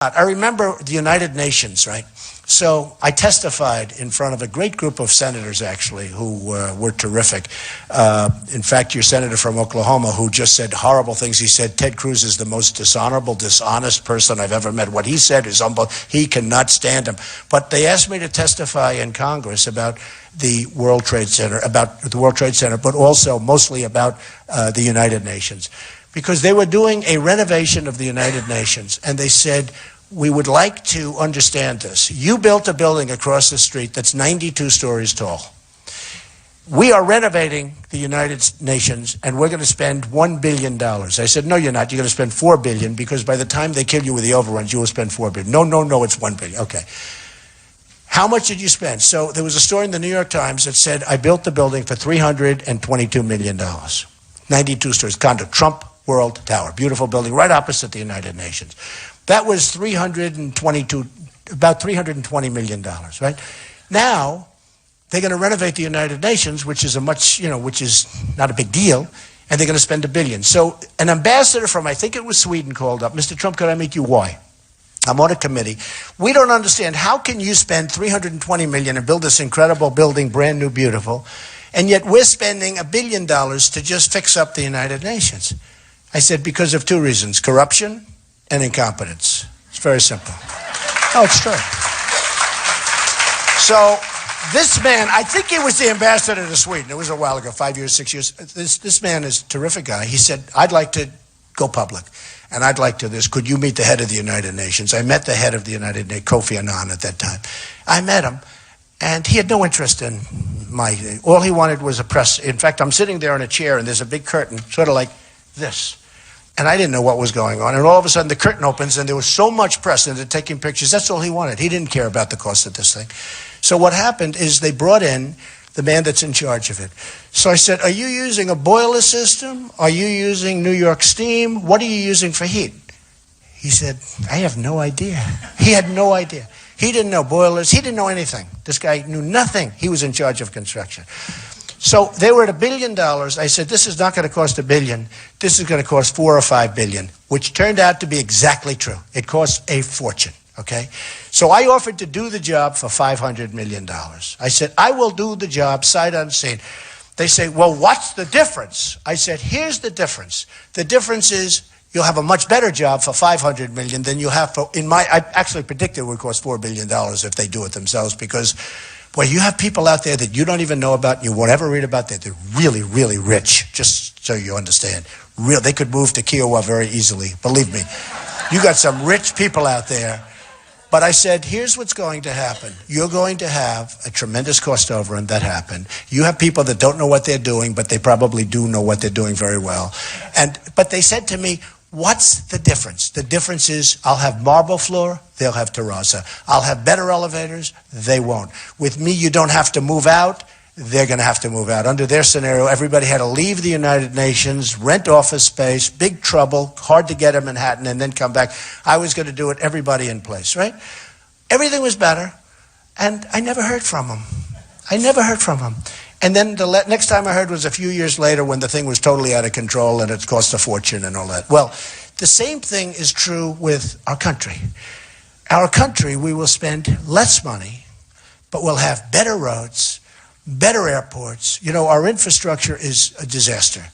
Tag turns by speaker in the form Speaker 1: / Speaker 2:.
Speaker 1: I remember the United Nations, right? So I testified in front of a great group of senators, actually, who were terrific. In fact, your senator from Oklahoma, who just said horrible things, he said, Ted Cruz is the most dishonorable, dishonest person I've ever met. What he said is unbelievable. He cannot stand him. But they asked me to testify in Congress about the World Trade Center, but also mostly about the United Nations. Because they were doing a renovation of the United Nations, and they said, we would like to understand this. You built a building across the street that's 92 stories tall. We are renovating the United Nations, and we're going to spend $1 billion. I said, no, you're not. You're going to spend $4 billion, because by the time they kill you with the overruns, you will spend $4 billion. No, it's $1 billion. Okay. How much did you spend? So there was a story in the New York Times that said, I built the building for $322 million. 92 stories, condo, Trump World Tower, beautiful building right opposite the United Nations. That was about $320 million, right? Now, they're going to renovate the United Nations, which is which is not a big deal, and they're going to spend $1 billion. So an ambassador from, I think it was Sweden, called up, Mr. Trump, could I meet you? Why? I'm on a committee. We don't understand, how can you spend $320 million and build this incredible building, brand new, beautiful, and yet we're spending $1 billion to just fix up the United Nations? I said, because of two reasons, corruption and incompetence. It's very simple. Oh, it's true. So this man, I think he was the ambassador to Sweden. It was a while ago, 5 years, 6 years. This man is a terrific guy. He said, I'd like to go public, and I'd like to this. Could you meet the head of the United Nations? I met the head of the United Nations, Kofi Annan at that time. I met him, and he had no interest in all he wanted was a press. In fact, I'm sitting there in a chair, and there's a big curtain, sort of like this. And I didn't know what was going on. And all of a sudden, the curtain opens, and there was so much press, and they're taking pictures. That's all he wanted. He didn't care about the cost of this thing. So what happened is they brought in the man that's in charge of it. So I said, are you using a boiler system? Are you using New York steam? What are you using for heat? He said, I have no idea. He had no idea. He didn't know boilers. He didn't know anything. This guy knew nothing. He was in charge of construction. So they were at $1 billion. I said, this is not going to cost $1 billion. This is going to cost $4 or $5 billion, which turned out to be exactly true. It cost a fortune, okay? So I offered to do the job for $500 million. I said, I will do the job sight unseen. They say, well, what's the difference? I said, here's the difference. The difference is you'll have a much better job for $500 million than you have for, I actually predicted it would cost $4 billion if they do it themselves, because boy, you have people out there that you don't even know about, and you won't ever read about that. They're really, really rich, just so you understand. They could move to Kiowa very easily, believe me. You got some rich people out there. But I said, here's what's going to happen. You're going to have a tremendous cost overrun that happened. You have people that don't know what they're doing, but they probably do know what they're doing very well. But they said to me, what's the difference? The difference is I'll have marble floor, they'll have terrazzo. I'll have better elevators, they won't. With me, you don't have to move out, they're going to have to move out. Under their scenario, everybody had to leave the United Nations, rent office space, big trouble, hard to get in Manhattan, and then come back. I was going to do it, everybody in place, right? Everything was better, and I never heard from him. And then the next time I heard was a few years later, when the thing was totally out of control and it cost a fortune and all that. Well, the same thing is true with our country. Our country, we will spend less money, but we'll have better roads, better airports. You know, our infrastructure is a disaster.